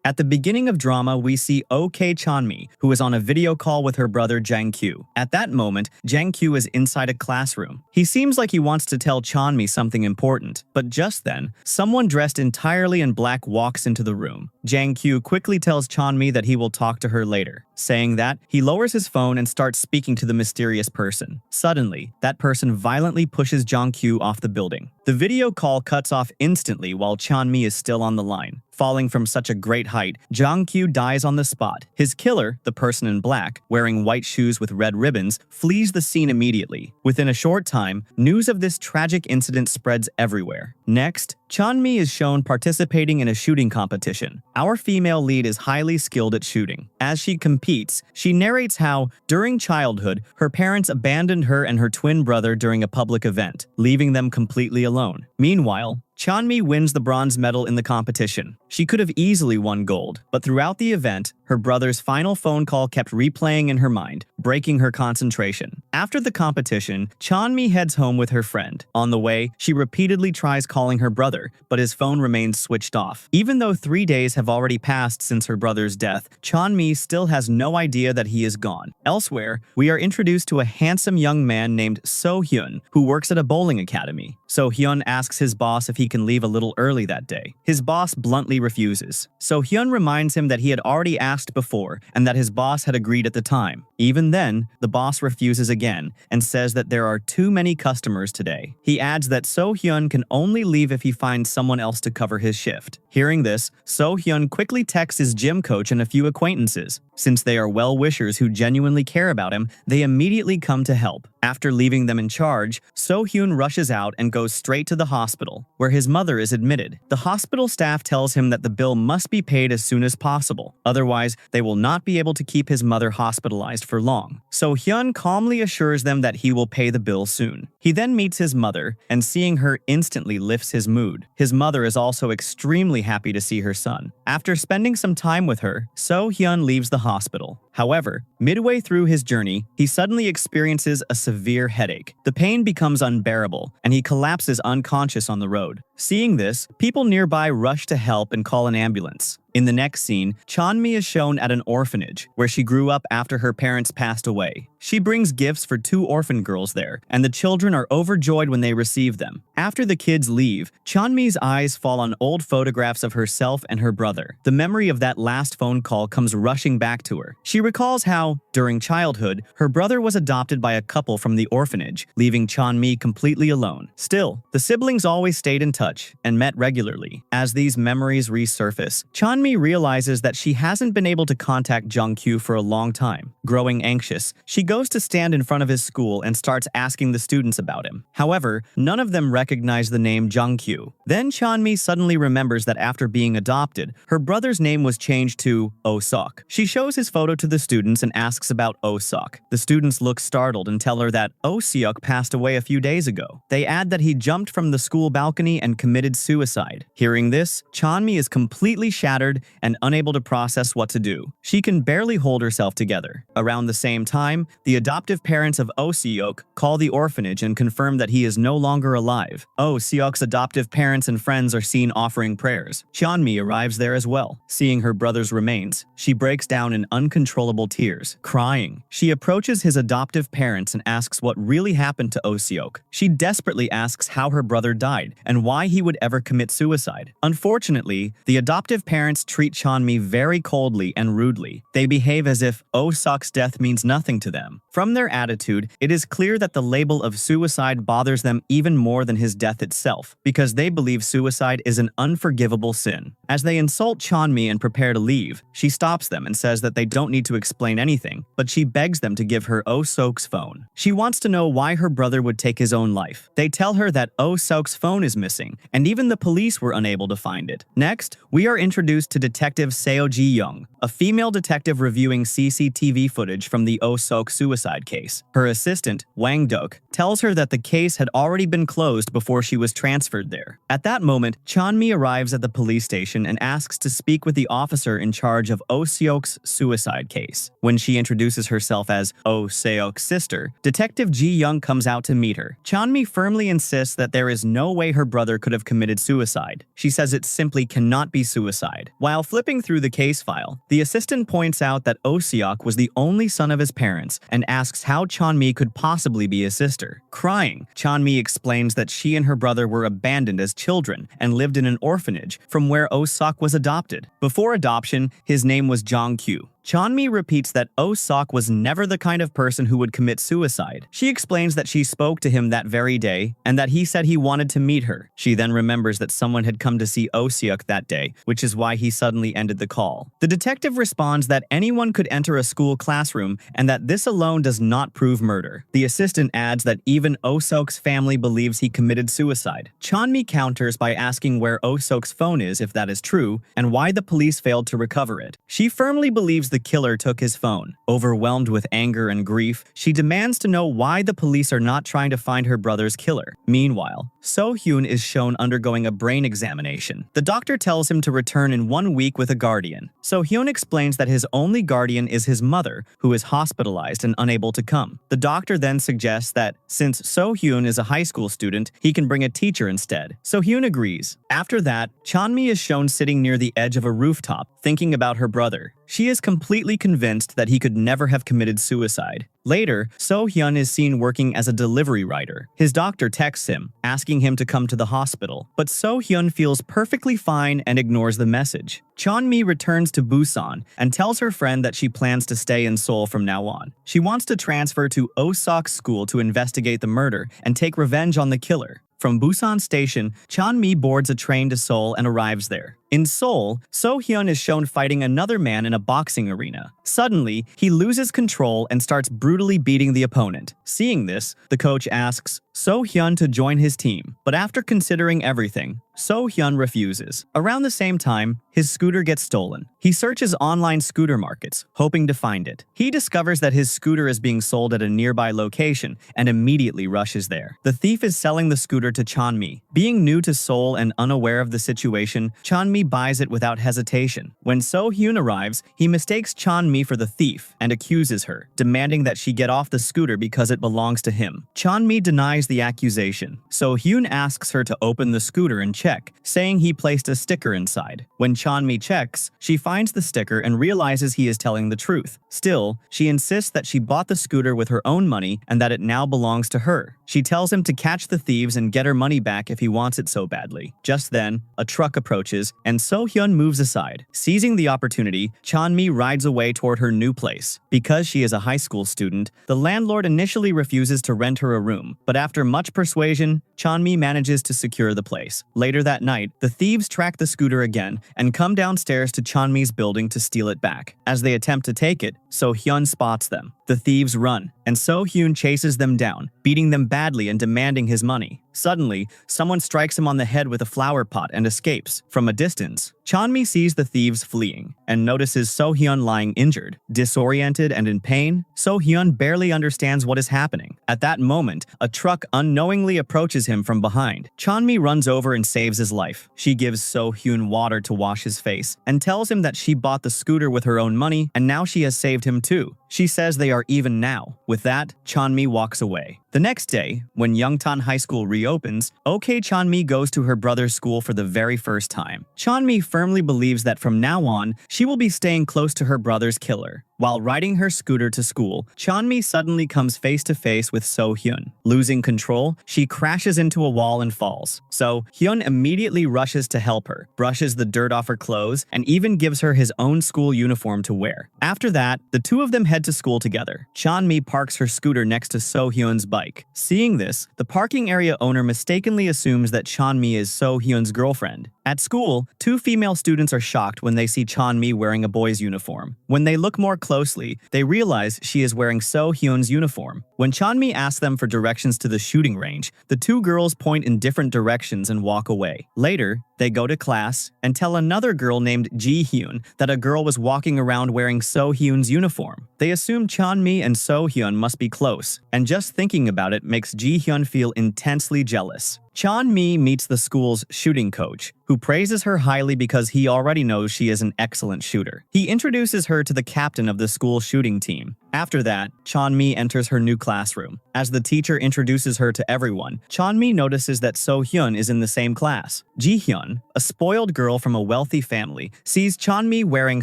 At the beginning of drama, we see OK Chanmi, who is on a video call with her brother Jang Kyu. At that moment, Jang Kyu is inside a classroom. He seems like he wants to tell Chanmi something important, but just then, someone dressed entirely in black walks into the room. Jang Kyu quickly tells Chanmi that he will talk to her later. Saying that, he lowers his phone and starts speaking to the mysterious person. Suddenly, that person violently pushes Jang Kyu off the building. The video call cuts off instantly while Chanmi is still on the line. Falling from such a great height, Jang Kyu dies on the spot. His killer, the person in black, wearing white shoes with red ribbons, flees the scene immediately. Within a short time, news of this tragic incident spreads everywhere. Next, Chanmi is shown participating in a shooting competition. Our female lead is highly skilled at shooting. As she competes, she narrates how, during childhood, her parents abandoned her and her twin brother during a public event, leaving them completely alone. Meanwhile, Chanmi wins the bronze medal in the competition. She could have easily won gold, but throughout the event, her brother's final phone call kept replaying in her mind, breaking her concentration. After the competition, Chanmi heads home with her friend. On the way, she repeatedly tries calling her brother, but his phone remains switched off. Even though 3 days have already passed since her brother's death, Chanmi still has no idea that he is gone. Elsewhere, we are introduced to a handsome young man named So Hyun, who works at a bowling academy. So Hyun asks his boss if he can leave a little early that day. His boss bluntly refuses. So Hyun reminds him that he had already asked before and that his boss had agreed at the time. Even then, the boss refuses again and says that there are too many customers today. He adds that So Hyun can only leave if he finds someone else to cover his shift. Hearing this, So Hyun quickly texts his gym coach and a few acquaintances. Since they are well-wishers who genuinely care about him, they immediately come to help. After leaving them in charge, So Hyun rushes out and goes straight to the hospital, where his mother is admitted. The hospital staff tells him that the bill must be paid as soon as possible, otherwise they will not be able to keep his mother hospitalized for long. So Hyun calmly assures them that he will pay the bill soon. He then meets his mother, and seeing her instantly lifts his mood. His mother is also extremely happy to see her son. After spending some time with her, So Hyun leaves the hospital. However, midway through his journey, he suddenly experiences a severe headache. The pain becomes unbearable, and he collapses unconscious on the road. Seeing this, people nearby rush to help and call an ambulance. In the next scene, Chanmi is shown at an orphanage, where she grew up after her parents passed away. She brings gifts for 2 orphan girls there, and the children are overjoyed when they receive them. After the kids leave, Chanmi's eyes fall on old photographs of herself and her brother. The memory of that last phone call comes rushing back to her. She recalls how, during childhood, her brother was adopted by a couple from the orphanage, leaving Chanmi completely alone. Still, the siblings always stayed in touch and met regularly. As these memories resurface, Chanmi realizes that she hasn't been able to contact Jang Kyu for a long time. Growing anxious, she goes to stand in front of his school and starts asking the students about him. However, none of them recognize the name Jang Kyu. Then Chanmi suddenly remembers that after being adopted, her brother's name was changed to Oh-seok. She shows his photo to the students and asks about Oh-seok. The students look startled and tell her that Oh-seok passed away a few days ago. They add that he jumped from the school balcony and committed suicide. Hearing this, Chanmi is completely shattered and unable to process what to do. She can barely hold herself together. Around the same time, the adoptive parents of Oh-seok call the orphanage and confirm that he is no longer alive. Oh-seok's adoptive parents and friends are seen offering prayers. Chanmi arrives there as well. Seeing her brother's remains, she breaks down in uncontrollable tears, crying. She approaches his adoptive parents and asks what really happened to Oh-seok. She desperately asks how her brother died and why he would ever commit suicide. Unfortunately, the adoptive parents treat Chanmi very coldly and rudely. They behave as if Oh-seok's death means nothing to them. From their attitude, it is clear that the label of suicide bothers them even more than his death itself, because they believe suicide is an unforgivable sin. As they insult Chanmi and prepare to leave, she stops them and says that they don't need to explain anything, but she begs them to give her Oh-seok's phone. She wants to know why her brother would take his own life. They tell her that Oh-seok's phone is missing, and even the police were unable to find it. Next, we are introduced to Detective Seo Ji-young, a female detective reviewing CCTV footage from the Oh-sok suicide case. Her assistant, Wang Dok, tells her that the case had already been closed before she was transferred there. At that moment, Chanmi arrives at the police station and asks to speak with the officer in charge of Oh-seok's suicide case. When she introduces herself as Oh-seok's sister, Detective Ji-young comes out to meet her. Chanmi firmly insists that there is no way her brother could have committed suicide. She says it simply cannot be suicide. While flipping through the case file, the assistant points out that Oh-seok was the only son of his parents and asks how Chanmi could possibly be his sister. Crying, Chanmi explains that she and her brother were abandoned as children and lived in an orphanage from where Oh-seok was adopted. Before adoption, his name was Jong-kyu. Chanmi repeats that Oh-seok was never the kind of person who would commit suicide. She explains that she spoke to him that very day and that he said he wanted to meet her. She then remembers that someone had come to see Oh-seok that day, which is why he suddenly ended the call. The detective responds that anyone could enter a school classroom and that this alone does not prove murder. The assistant adds that even Oh-seok's family believes he committed suicide. Chanmi counters by asking where Oh-seok's phone is if that is true and why the police failed to recover it. She firmly believes the killer took his phone. Overwhelmed with anger and grief, she demands to know why the police are not trying to find her brother's killer. Meanwhile, So-hyun is shown undergoing a brain examination. The doctor tells him to return in 1 week with a guardian. So-hyun explains that his only guardian is his mother, who is hospitalized and unable to come. The doctor then suggests that since So-hyun is a high school student, he can bring a teacher instead. So-hyun agrees. After that, Chanmi is shown sitting near the edge of a rooftop, thinking about her brother. She is completely convinced that he could never have committed suicide. Later, So-hyun is seen working as a delivery rider. His doctor texts him, asking him to come to the hospital, but So-hyun feels perfectly fine and ignores the message. Chanmi returns to Busan and tells her friend that she plans to stay in Seoul from now on. She wants to transfer to Oh-seok's school to investigate the murder and take revenge on the killer. From Busan Station, Chanmi boards a train to Seoul and arrives there. In Seoul, So-hyun is shown fighting another man in a boxing arena. Suddenly, he loses control and starts brutally beating the opponent. Seeing this, the coach asks So-hyun to join his team, but after considering everything, So-hyun refuses. Around the same time, his scooter gets stolen. He searches online scooter markets, hoping to find it. He discovers that his scooter is being sold at a nearby location and immediately rushes there. The thief is selling the scooter to Chanmi. Being new to Seoul and unaware of the situation, Chanmi buys it without hesitation. When So-hyun arrives, he mistakes Chanmi for the thief and accuses her, demanding that she get off the scooter because it belongs to him. Chanmi denies the accusation. So-hyun asks her to open the scooter and check, saying he placed a sticker inside. When Chanmi checks, she finds the sticker and realizes he is telling the truth. Still, she insists that she bought the scooter with her own money and that it now belongs to her. She tells him to catch the thieves and get her money back if he wants it so badly. Just then, a truck approaches and So-hyun moves aside. Seizing the opportunity, Chanmi rides away toward her new place. Because she is a high school student, the landlord initially refuses to rent her a room, but after much persuasion, Chanmi manages to secure the place. Later that night, the thieves track the scooter again and come downstairs to Chanmi's building to steal it back. As they attempt to take it, So-hyun spots them. The thieves run, and So-hyun chases them down, beating them badly and demanding his money. Suddenly, someone strikes him on the head with a flower pot and escapes. From a distance, Chanmi sees the thieves fleeing and notices So-hyun lying injured. Disoriented and in pain, So-hyun barely understands what is happening. At that moment, a truck unknowingly approaches him from behind. Chanmi runs over and saves his life. She gives So-hyun water to wash his face and tells him that she bought the scooter with her own money and now she has saved him too. She says they are even now. With that, Chanmi walks away. The next day, when Yongtan High School reopens, Chanmi goes to her brother's school for the very first time. Chanmi firmly believes that from now on, she will be staying close to her brother's killer. While riding her scooter to school, Chanmi suddenly comes face to face with So-hyun. Losing control, she crashes into a wall and falls. So-hyun immediately rushes to help her, brushes the dirt off her clothes, and even gives her his own school uniform to wear. After that, the two of them head to school together. Chanmi parks her scooter next to So-hyun's bike. Seeing this, the parking area owner mistakenly assumes that Chanmi is So-hyun's girlfriend. At school, two female students are shocked when they see Chanmi wearing a boy's uniform. When they look more closely, they realize she is wearing So-hyun's uniform. When Chanmi asks them for directions to the shooting range, the two girls point in different directions and walk away. Later, they go to class and tell another girl named Ji-hyun that a girl was walking around wearing So-hyun's uniform. They assume Chanmi and So-hyun must be close, and just thinking about it makes Ji-hyun feel intensely jealous. Chanmi meets the school's shooting coach, who praises her highly because he already knows she is an excellent shooter. He introduces her to the captain of the school shooting team. After that, Chanmi enters her new classroom. As the teacher introduces her to everyone, Chanmi notices that So-hyun is in the same class. Ji-hyun, a spoiled girl from a wealthy family, sees Chanmi wearing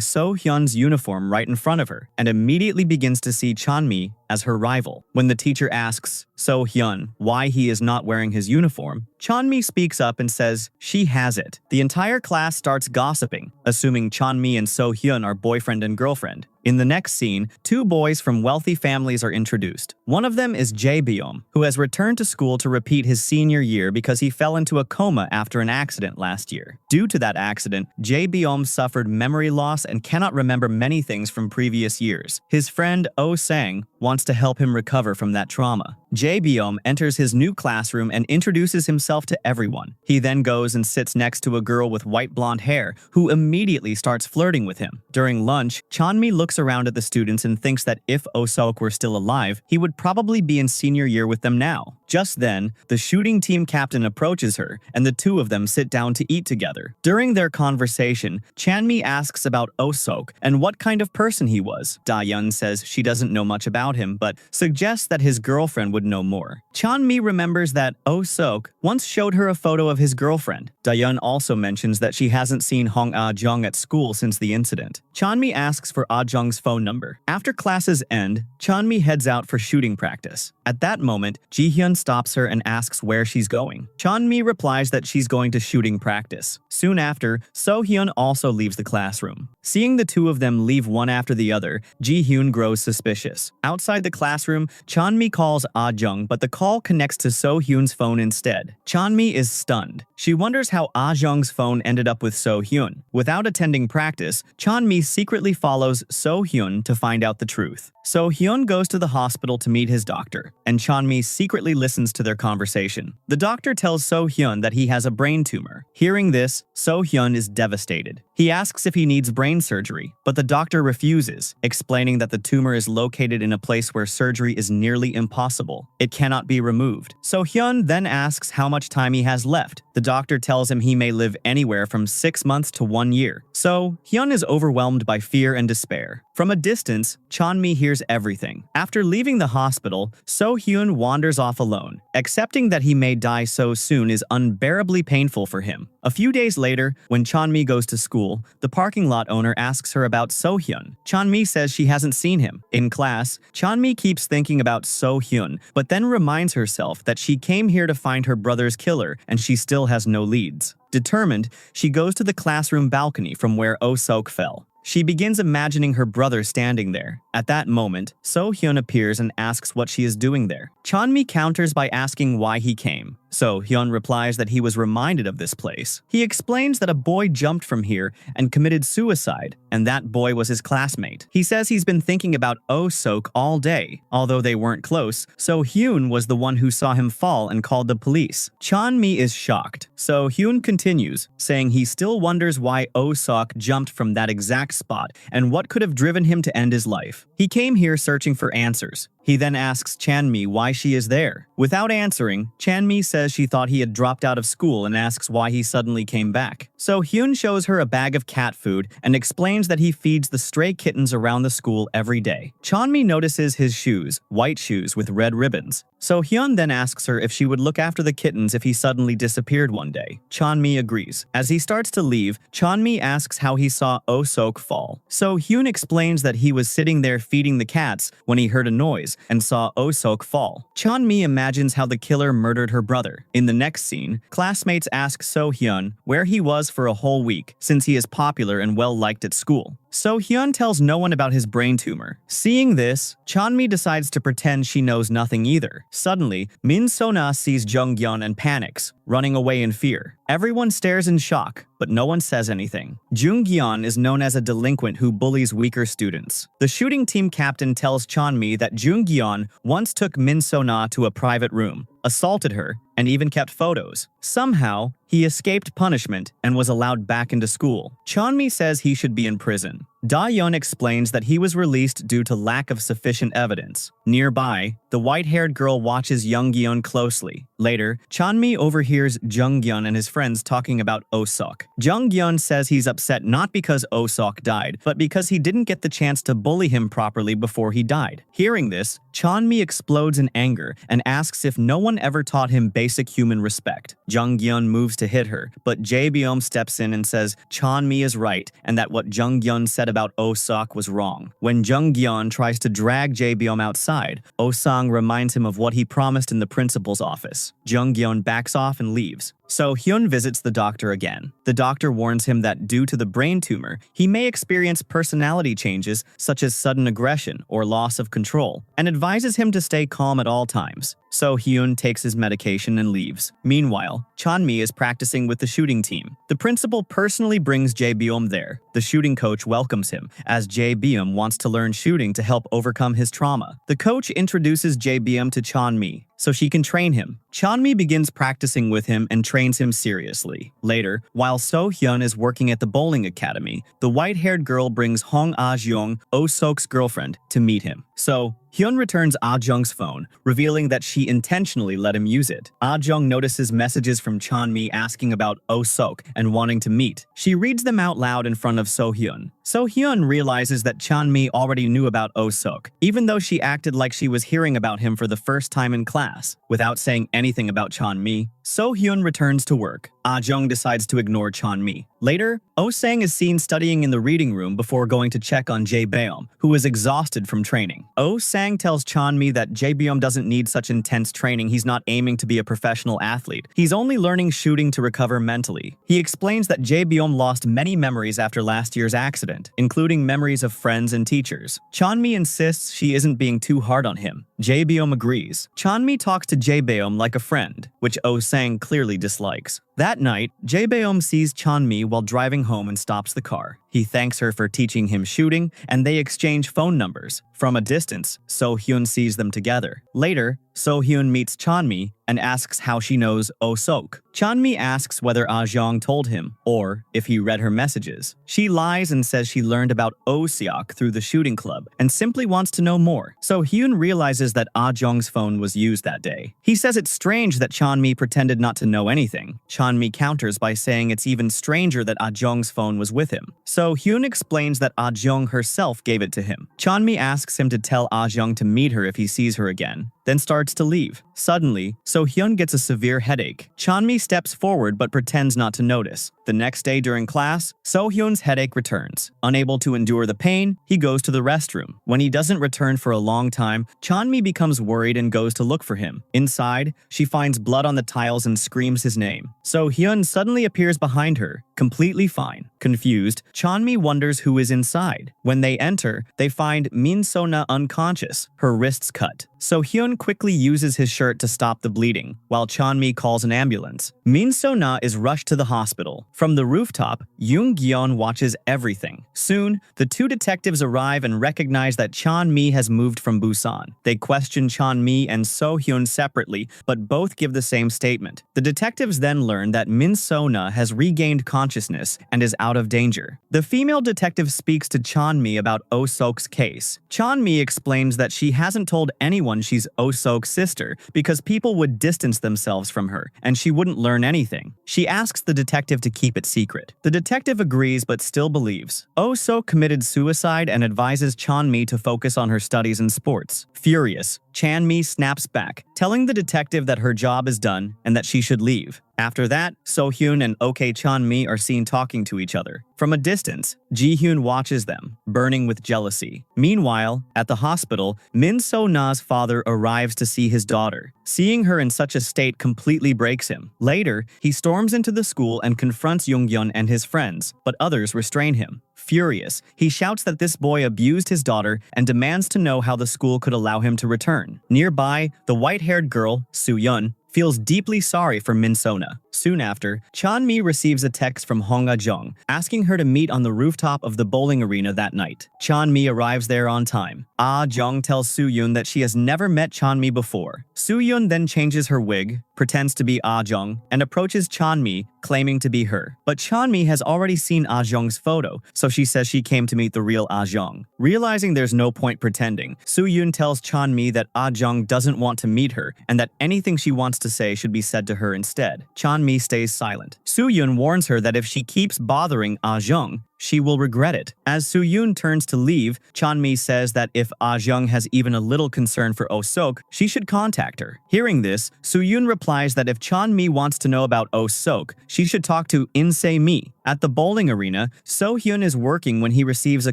So-hyun's uniform right in front of her and immediately begins to see Chanmi as her rival. When the teacher asks So-hyun why he is not wearing his uniform, Chanmi speaks up and says she has it. The entire class starts gossiping, assuming Chanmi and So-hyun are boyfriend and girlfriend. In the next scene, two boys from wealthy families are introduced. One of them is Jae-byum, who has returned to school to repeat his senior year because he fell into a coma after an accident last year. Due to that accident, Jae-byum suffered memory loss and cannot remember many things from previous years. His friend Oh Sang wants to help him recover from that trauma. Jae-byum enters his new classroom and introduces himself to everyone. He then goes and sits next to a girl with white blonde hair, who immediately starts flirting with him. During lunch, Chanmi looks around at the students and thinks that if Oh-seok were still alive, he would probably be in senior year with them now. Just then, the shooting team captain approaches her, and the two of them sit down to eat together. During their conversation, Chanmi asks about Oh-seok and what kind of person he was. Da-yeon says she doesn't know much about him, but suggests that his girlfriend would know more. Chanmi remembers that Oh-seok once showed her a photo of his girlfriend. Da-yeon also mentions that she hasn't seen Hong Ah-jung at school since the incident. Chanmi asks for Ah-jung's phone number. After classes end, Chanmi heads out for shooting practice. At that moment, Ji-hyun stops her and asks where she's going. Chanmi replies that she's going to shooting practice. Soon after, So-hyun also leaves the classroom. Seeing the two of them leave one after the other, Ji-hyun grows suspicious. Outside the classroom, Chanmi calls Ah-jung, but the call connects to So-hyun's phone instead. Chanmi is stunned. She wonders how Ah-jung's phone ended up with So-hyun. Without attending practice, Chanmi secretly follows So-hyun to find out the truth. So-hyun goes to the hospital to meet his doctor, and Chanmi secretly listens to their conversation. The doctor tells So-hyun that he has a brain tumor. Hearing this, So-hyun is devastated. He asks if he needs brain surgery, but the doctor refuses, explaining that the tumor is located in a place where surgery is nearly impossible. It cannot be removed. So-hyun then asks how much time he has left. The doctor tells him he may live anywhere from 6 months to 1 year. So-hyun is overwhelmed by fear and despair. From a distance, Chanmi hears everything. After leaving the hospital, So-hyun wanders off alone. Accepting that he may die so soon is unbearably painful for him. A few days later, when Chanmi goes to school, the parking lot owner asks her about So-hyun. Chanmi says she hasn't seen him. In class, Chanmi keeps thinking about So-hyun, but then reminds herself that she came here to find her brother's killer and she still has no leads. Determined, she goes to the classroom balcony from where Oh-seok fell. She begins imagining her brother standing there. At that moment, So-hyun appears and asks what she is doing there. Chanmi counters by asking why he came. So-hyun replies that he was reminded of this place. He explains that a boy jumped from here and committed suicide, and that boy was his classmate. He says he's been thinking about Oh-seok all day. Although they weren't close, So-hyun was the one who saw him fall and called the police. Chanmi is shocked. So-hyun continues, saying he still wonders why Oh-seok jumped from that exact spot and what could have driven him to end his life. He came here searching for answers. He then asks Chanmi why she is there. Without answering, Chanmi says she thought he had dropped out of school and asks why he suddenly came back. So-hyun shows her a bag of cat food and explains that he feeds the stray kittens around the school every day. Chanmi notices his shoes, white shoes with red ribbons. So-hyun then asks her if she would look after the kittens if he suddenly disappeared one day. Chanmi agrees. As he starts to leave, Chanmi asks how he saw Oh-seok fall. So-hyun explains that he was sitting there feeding the cats when he heard a noise and saw Oh-seok fall. Chanmi imagines how the killer murdered her brother. In the next scene, classmates ask So-hyun where he was for a whole week, since he is popular and well-liked at school. So Hyun tells no one about his brain tumor. Seeing this, Chanmi decides to pretend she knows nothing either. Suddenly, Min So-na sees Jung-yeon and panics, running away in fear. Everyone stares in shock, but no one says anything. Jung-yeon is known as a delinquent who bullies weaker students. The shooting team captain tells Chanmi that Jung-yeon once took Min So-na to a private room, assaulted her, and even kept photos. Somehow, he escaped punishment and was allowed back into school. Chanmi says he should be in prison. Da-yeon explains that he was released due to lack of sufficient evidence. Nearby, the white-haired girl watches Jung-yeon closely. Later, Chanmi overhears Jung-yeon and his friends talking about Oh-seok. Jung-yeon says he's upset not because Oh-seok died, but because he didn't get the chance to bully him properly before he died. Hearing this, Chanmi explodes in anger and asks if no one ever taught him basic human respect. Jung-yeon moves to hit her, but Jae-byum steps in and says Chanmi is right and that what Jung-yeon said about Oh-seok was wrong. When Jung-yeon tries to drag Jae-byum outside, Oh-sang reminds him of what he promised in the principal's office. Jung-yeon backs off and leaves. So Hyun visits the doctor again. The doctor warns him that due to the brain tumor, he may experience personality changes such as sudden aggression or loss of control, and advises him to stay calm at all times. So Hyun takes his medication and leaves. Meanwhile, Chanmi is practicing with the shooting team. The principal personally brings Jae-byum there. The shooting coach welcomes him, as Jae-byum wants to learn shooting to help overcome his trauma. The coach introduces Jae-byum to Chanmi, so she can train him. Chanmi begins practicing with him and trains him seriously. Later, while So-hyun is working at the bowling academy, the white-haired girl brings Hong Ah-jeong, Oh-seok's girlfriend, to meet him. So, Hyun returns Ah-jeong's phone, revealing that she intentionally let him use it. Ah-jeong notices messages from Chanmi asking about Oh-seok and wanting to meet. She reads them out loud in front of So-hyun. So-hyun realizes that Chanmi already knew about Oh-seok, even though she acted like she was hearing about him for the first time in class. Without saying anything about Chanmi, So-hyun returns to work. Ah-jeong decides to ignore Chanmi. Later, Oh-sang is seen studying in the reading room before going to check on Jae-byum, who is exhausted from training. Oh-sang tells Chanmi that Jae-byum doesn't need such intense training. He's not aiming to be a professional athlete. He's only learning shooting to recover mentally. He explains that Jae-byum lost many memories after last year's accident, including memories of friends and teachers. Chanmi insists she isn't being too hard on him. Jae-byum agrees. Chanmi talks to Jae-byum like a friend, which Oh-sang clearly dislikes. That night, Jae-byum sees Chanmi while driving home and stops the car. He thanks her for teaching him shooting, and they exchange phone numbers. From a distance, So-hyun sees them together. Later, So-hyun meets Chanmi and asks how she knows Oh-seok. Chanmi asks whether Ah-jeong told him, or if he read her messages. She lies and says she learned about Oh-seok through the shooting club and simply wants to know more. So Hyun realizes that Ah-jeong's phone was used that day. He says it's strange that Chanmi pretended not to know anything. Chanmi counters by saying it's even stranger that Ah-jeong's phone was with him. So Hyun explains that Ah-jeong herself gave it to him. Chanmi asks him to tell Ah-jeong to meet her if he sees her again, then starts to leave. Suddenly, So-hyun gets a severe headache. Chanmi steps forward but pretends not to notice. The next day during class, So-hyun's headache returns. Unable to endure the pain, he goes to the restroom. When he doesn't return for a long time, Chanmi becomes worried and goes to look for him. Inside, she finds blood on the tiles and screams his name. So-hyun suddenly appears behind her, completely fine. Confused, Chanmi wonders who is inside. When they enter, they find Min So-na unconscious, her wrists cut. So-hyun quickly uses his shirt to stop the bleeding, while Chanmi calls an ambulance. Min So-na is rushed to the hospital. From the rooftop, Jung-yeon watches everything. Soon, the two detectives arrive and recognize that Chanmi has moved from Busan. They question Chanmi and So-hyun separately, but both give the same statement. The detectives then learn that Min So-na has regained consciousness and is out of danger. The female detective speaks to Chanmi about Oh-seok's case. Chanmi explains that she hasn't told anyone she's Oh-seok's sister because people would distance themselves from her, and she wouldn't learn anything. She asks the detective to keep it secret. The detective agrees but still believes. Oh-seok committed suicide and advises Chanmi to focus on her studies and sports. Furious, Chanmi snaps back, telling the detective that her job is done and that she should leave. After that, So-hyun and Ok Chan-mi are seen talking to each other. From a distance, Ji-hyun watches them, burning with jealousy. Meanwhile, at the hospital, Min So-na's father arrives to see his daughter. Seeing her in such a state completely breaks him. Later, he storms into the school and confronts Yongan and his friends, but others restrain him. Furious, he shouts that this boy abused his daughter and demands to know how the school could allow him to return. Nearby, the white-haired girl, Soo-yeon, feels deeply sorry for Min So-na. Soon after, Chan-mi receives a text from Hong Ah-jung asking her to meet on the rooftop of the bowling arena that night. Chan-mi arrives there on time. Ah-jung tells Soo-yeon that she has never met Chan-mi before. Soo-yeon then changes her wig, pretends to be Ah-jung, and approaches Chan-mi, claiming to be her. But Chan-mi has already seen Ah-jung's photo, so she says she came to meet the real Ah-jung. Realizing there's no point pretending, Soo-yeon tells Chan-mi that Ah-jung doesn't want to meet her and that anything she wants to say should be said to her instead. Chan-mi stays silent. Soo-yeon warns her that if she keeps bothering Ah-jung, she will regret it. As Soo-yeon turns to leave, Chan-mi says that if Ah-jung has even a little concern for Oh-seok, she should contact her. Hearing this, Soo-yeon replies that if Chan-mi wants to know about Oh-seok, she should talk to In-se-mi. At the bowling arena, So-hyun is working when he receives a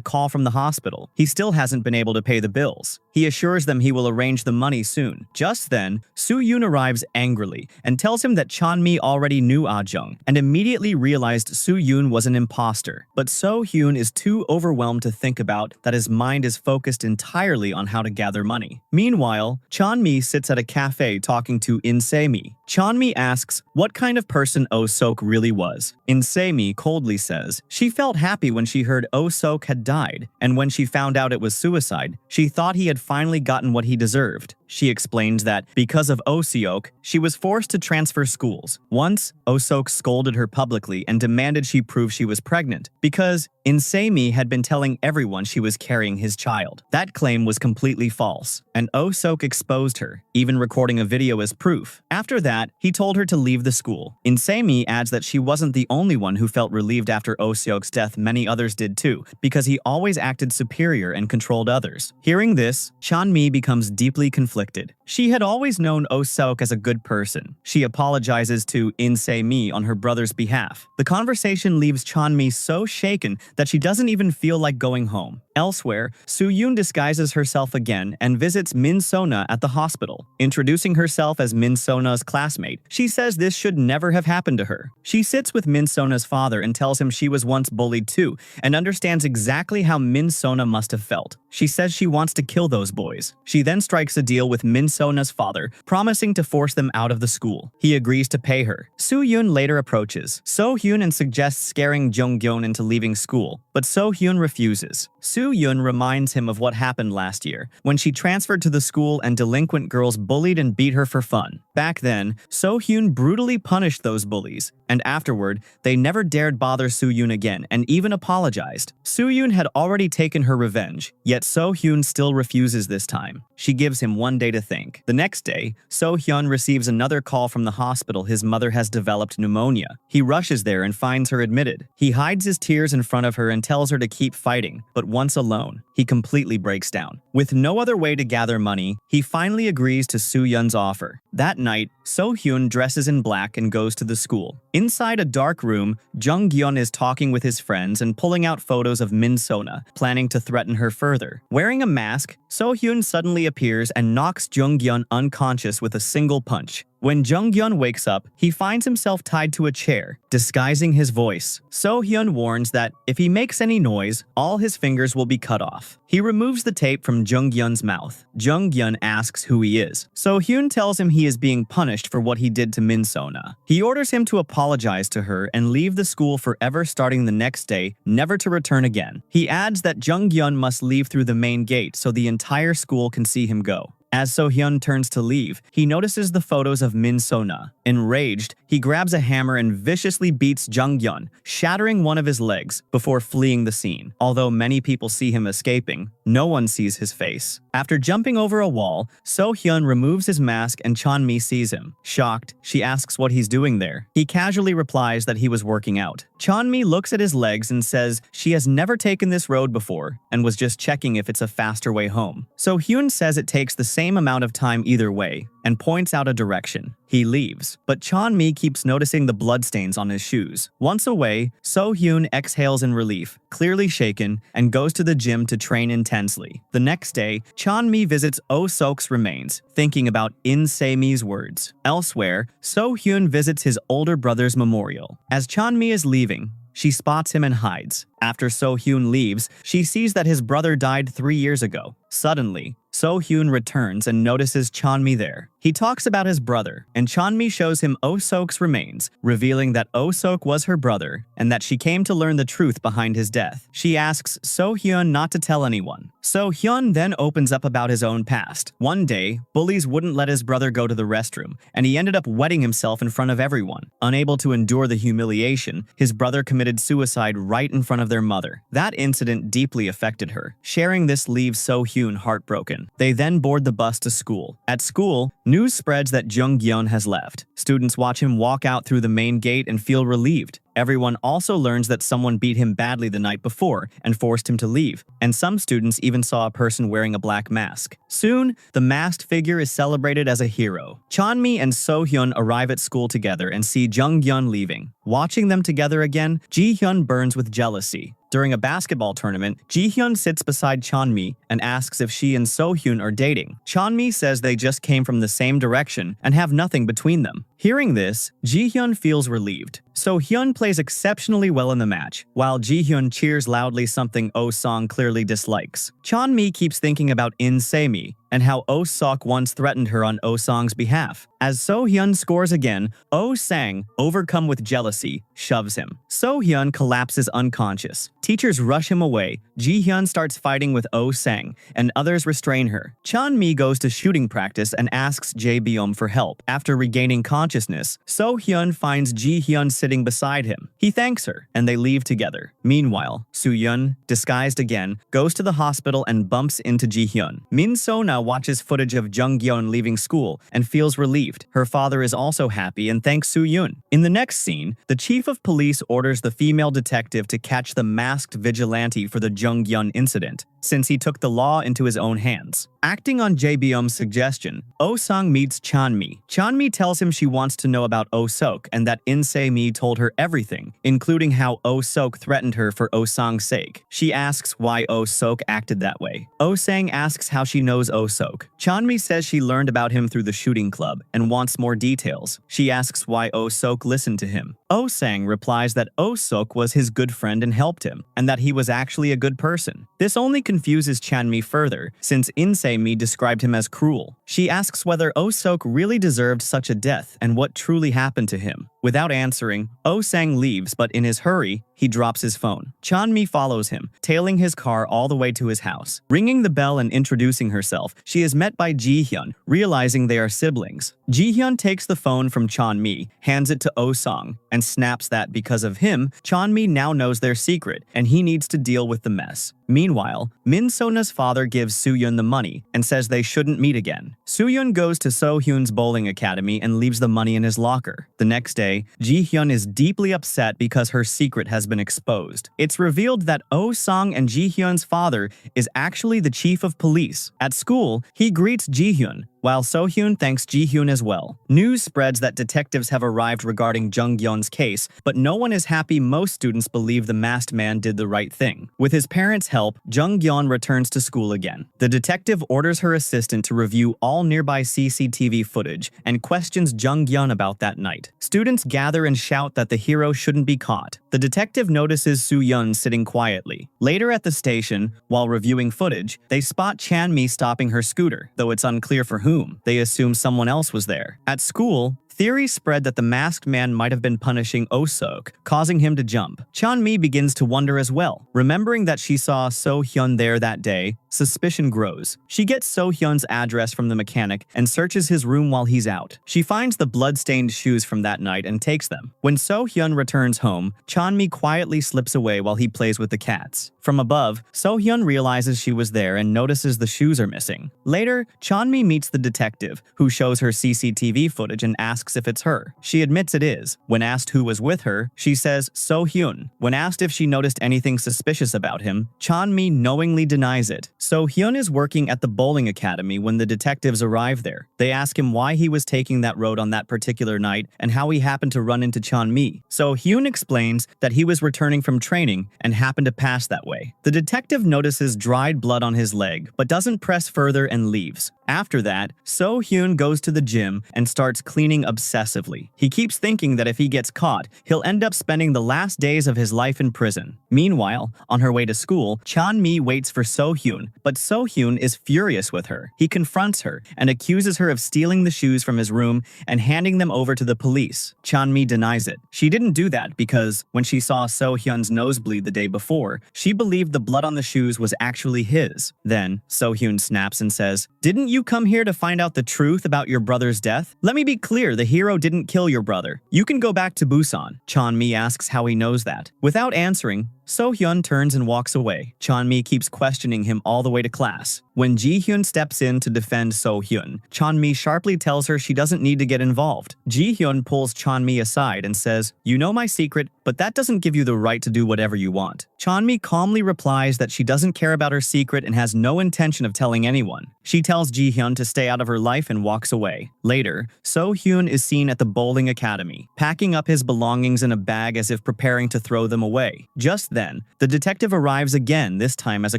call from the hospital. He still hasn't been able to pay the bills. He assures them he will arrange the money soon. Just then, Soo-yeon arrives angrily and tells him that Chan-mi already knew Ah-jung and immediately realized Soo-yeon was an imposter. But So-hyun is too overwhelmed to think about that. His mind is focused entirely on how to gather money. Meanwhile, Chan-mi sits at a cafe talking to In-se-mi. Chan-mi asks what kind of person Oh-seok really was. In-se-mi coldly says she felt happy when she heard Oh-seok had died, and when she found out it was suicide, she thought he had finally gotten what he deserved. She explains that because of Oh-seok, she was forced to transfer schools. Once, Oh-seok scolded her publicly and demanded she prove she was pregnant, because In-se-mi had been telling everyone she was carrying his child. That claim was completely false, and Oh-seok exposed her, even recording a video as proof. After that, he told her to leave the school. In-se-mi adds that she wasn't the only one who felt relieved after Oh-seok's death. Many others did too, because he always acted superior and controlled others. Hearing this, Chan-mi becomes deeply conflicted. She had always known Oh-seok as a good person. She apologizes to In-se-mi on her brother's behalf. The conversation leaves Chan-mi so shaken that she doesn't even feel like going home. Elsewhere, Soo-yeon disguises herself again and visits Min So-na at the hospital. Introducing herself as Min So-na's classmate, she says this should never have happened to her. She sits with Min So-na's father and tells him she was once bullied too and understands exactly how Min So-na must have felt. She says she wants to kill those boys. She then strikes a deal with Min So-na's father, promising to force them out of the school. He agrees to pay her. Soo-yeon later approaches So-hyun and suggests scaring Jung-gyeon into leaving school, but So-hyun refuses. Soo-yeon reminds him of what happened last year, when she transferred to the school and delinquent girls bullied and beat her for fun. Back then, So-hyun brutally punished those bullies, and afterward, they never dared bother Soo-yeon again and even apologized. Soo-yeon had already taken her revenge, yet So-hyun still refuses this time. She gives him one day to think. The next day, So-hyun receives another call from the hospital. His mother has developed pneumonia. He rushes there and finds her admitted. He hides his tears in front of her and tells her to keep fighting, but once alone, he completely breaks down. With no other way to gather money, he finally agrees to Soo-yeon's offer. That night, So-hyun dresses in black and goes to the school. Inside a dark room, Jung-gyeon is talking with his friends and pulling out photos of Min So-na, planning to threaten her further. Wearing a mask, So-hyun suddenly appears and knocks Jung-gyeon unconscious with a single punch. When Jung-gyeon wakes up, he finds himself tied to a chair, disguising his voice. So-hyun warns that if he makes any noise, all his fingers will be cut off. He removes the tape from Jung-gyeon's mouth. Jung-gyeon asks who he is. So-hyun tells him he is being punished for what he did to Min So-na. He orders him to apologize to her and leave the school forever starting the next day, never to return again. He adds that Jung-gyeon must leave through the main gate so the entire school can see him go. As So-hyun turns to leave, he notices the photos of Min So-na. Enraged, he grabs a hammer and viciously beats Jung-gyeon, shattering one of his legs before fleeing the scene. Although many people see him escaping, no one sees his face. After jumping over a wall, So-hyun removes his mask and Chan-mi sees him. Shocked, she asks what he's doing there. He casually replies that he was working out. Chan-mi looks at his legs and says she has never taken this road before and was just checking if it's a faster way home. So-hyun says it takes the same same amount of time either way and points out a direction. He leaves, but Chon-mi keeps noticing the bloodstains on his shoes. Once away, So-hyun exhales in relief, clearly shaken, and goes to the gym to train intensely. The next day, Chon-mi visits Oh-sok's remains, thinking about In Se-mi's words. Elsewhere, So-hyun visits his older brother's memorial. As Chon-mi is leaving, she spots him and hides. After So-hyun leaves, she sees that his brother died 3 years ago. Suddenly, So-hyun returns and notices Chon-mi there. He talks about his brother, and Chon-mi shows him Oh-sok's remains, revealing that Oh-sok was her brother and that she came to learn the truth behind his death. She asks So-hyun not to tell anyone. So-hyun then opens up about his own past. One day, bullies wouldn't let his brother go to the restroom, and he ended up wetting himself in front of everyone. Unable to endure the humiliation, his brother committed suicide right in front of their mother. That incident deeply affected her. Sharing this leaves So-hyun heartbroken. They then board the bus to school. At school, news spreads that Jung-gyun has left. Students watch him walk out through the main gate and feel relieved. Everyone also learns that someone beat him badly the night before and forced him to leave, and some students even saw a person wearing a black mask. Soon, the masked figure is celebrated as a hero. Chon-mi and So-hyun arrive at school together and see Jung-gyun leaving. Watching them together again, Ji-hyun burns with jealousy. During a basketball tournament, Ji-hyun sits beside Chon-mi and asks if she and So-hyun are dating. Chon-mi says they just came from the same direction and have nothing between them. Hearing this, Ji-hyun feels relieved. So-hyun plays exceptionally well in the match, while Ji-hyun cheers loudly, something Oh-song clearly dislikes. Chon-mi keeps thinking about In Se-mi and how Oh-sok once threatened her on Oh-song's behalf. As So-hyun scores again, Oh-sang, overcome with jealousy, shoves him. So-hyun collapses unconscious. Teachers rush him away. Ji-hyun starts fighting with Oh-sang, and others restrain her. Chon-mi goes to shooting practice and asks Jae-byum for help. After regaining consciousness, So-hyun finds Ji-hyun sitting beside him. He thanks her, and they leave together. Meanwhile, Soo-hyun, disguised again, goes to the hospital and bumps into Ji-hyun. Min-sona watches footage of Jung-gyun leaving school and feels relieved. Her father is also happy and thanks Soo-hyun. In the next scene, the chief of police orders the female detective to catch the masked vigilante for the Jung-gyun incident, since he took the law into his own hands. Acting on Jae-byum's suggestion, Oh-song meets Chon-mi. Chon-mi tells him she wants to know about Oh-sok and that In Se-mi told her everything, including how Oh-sok threatened her for Oh-song's sake. She asks why Oh-sok acted that way. Oh-sang asks how she knows Oh-sok. Chon-mi says she learned about him through the shooting club and wants more details. She asks why Oh-sok listened to him. Oh-sang replies that Oh-sok was his good friend and helped him, and that he was actually a good person. This only confuses Chon-mi further, since In Se-mi described him as cruel. She asks whether Oh-sok really deserved such a death and what truly happened to him. Without answering, Oh-sang leaves, but in his hurry, he drops his phone. Chon-mi follows him, tailing his car all the way to his house. Ringing the bell and introducing herself, she is met by Ji-hyun, realizing they are siblings. Ji-hyun takes the phone from Chon-mi, hands it to Oh-song, and snaps that because of him, Chon-mi now knows their secret, and he needs to deal with the mess. Meanwhile, Min-sona's father gives Soo-hyun the money and says they shouldn't meet again. Soo-hyun goes to So-hyun's bowling academy and leaves the money in his locker. The next day, Ji-hyun is deeply upset because her secret has been exposed. It's revealed that Oh-song and Ji-hyun's father is actually the chief of police. At school, he greets Ji-hyun, while So-hyun thanks Ji-hyun as well. News spreads that detectives have arrived regarding Jung-gyun's case, but no one is happy. Most students believe the masked man did the right thing. With his parents' help, Jung-gyun returns to school again. The detective orders her assistant to review all nearby CCTV footage and questions Jung-gyun about that night. Students gather and shout that the hero shouldn't be caught. The detective notices Soo-hyun sitting quietly. Later at the station, while reviewing footage, they spot Chan-mi stopping her scooter, though it's unclear for whom. They assume someone else was there. At school, theories spread that the masked man might have been punishing Oh-sok, causing him to jump. Chon-mi begins to wonder as well. Remembering that she saw So-hyun there that day, suspicion grows. She gets So-hyun's address from the mechanic and searches his room while he's out. She finds the blood-stained shoes from that night and takes them. When So-hyun returns home, Chon-mi quietly slips away while he plays with the cats. From above, So-hyun realizes she was there and notices the shoes are missing. Later, Chon-mi meets the detective, who shows her CCTV footage and asks asks if it's her. She admits it is. When asked who was with her, she says So-hyun. When asked if she noticed anything suspicious about him, Chan-mi knowingly denies it. So-hyun is working at the bowling academy when the detectives arrive there. They ask him why he was taking that road on that particular night and how he happened to run into Chan-mi. So-hyun explains that he was returning from training and happened to pass that way. The detective notices dried blood on his leg, but doesn't press further and leaves. After that, So-hyun goes to the gym and starts cleaning obsessively. He keeps thinking that if he gets caught, he'll end up spending the last days of his life in prison. Meanwhile, on her way to school, Chan-mi waits for So-hyun, but So-hyun is furious with her. He confronts her and accuses her of stealing the shoes from his room and handing them over to the police. Chan-mi denies it. She didn't do that because when she saw So-hyun's nosebleed the day before, she believed the blood on the shoes was actually his. Then, So-hyun snaps and says, "Didn't you come here to find out the truth about your brother's death? Let me be clear, the hero didn't kill your brother. You can go back to Busan." Chan-mi asks how he knows that. Without answering, So-hyun turns and walks away. Chan-mi keeps questioning him all the way to class. When Ji-hyun steps in to defend So-hyun, Chan-mi sharply tells her she doesn't need to get involved. Ji-hyun pulls Chan-mi aside and says, "You know my secret, but that doesn't give you the right to do whatever you want." Chan-mi calmly replies that she doesn't care about her secret and has no intention of telling anyone. She tells Ji-hyun to stay out of her life and walks away. Later, So-hyun is seen at the bowling academy, packing up his belongings in a bag as if preparing to throw them away. Just then, the detective arrives again, this time as a